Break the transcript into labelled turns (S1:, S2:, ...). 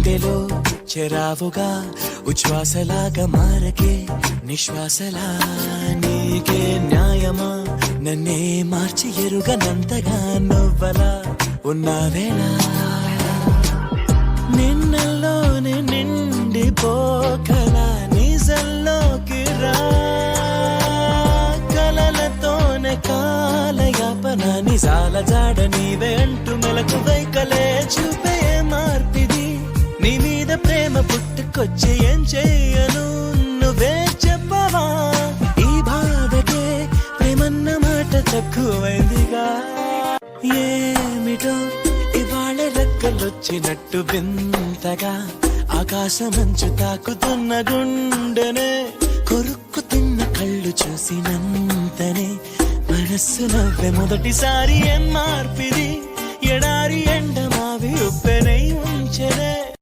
S1: గుండెలో చెరావుగా ఉచ్ఛ్వాసలాగా మారకే నిశ్వాసలా నీకే న్యాయమా నన్నే మార్చి ఎరుగనంతగా నువ్వలా ఉన్నావేలా నిన్నల్లోనే నిండిపోకలా నిజల్లోకి రా కలలతోనే కాలయాపన నిజాల జాడ నీవే అంటూ మెలకు వైకలే చూపే మార్పిది నీ మీద ప్రేమ పుట్టుకొచ్చి ఏం చెయ్యను నువ్వే చెప్పవా ఈ బాధకే ప్రేమన్న మాట తక్కువైందిగా ఏమిటో ఇవాళ రెక్కలొచ్చినట్టు వింతగా ఆకాశమంచు తాకుతున్న గుండెనే కొరుక్కు తిన్న కళ్ళు చూసినంతనే మనస్సు నవ్వే మొదటిసారి ఏం మార్పిది ఎడారి ఎండ మావి ఉప్పెనై ఉంచెనే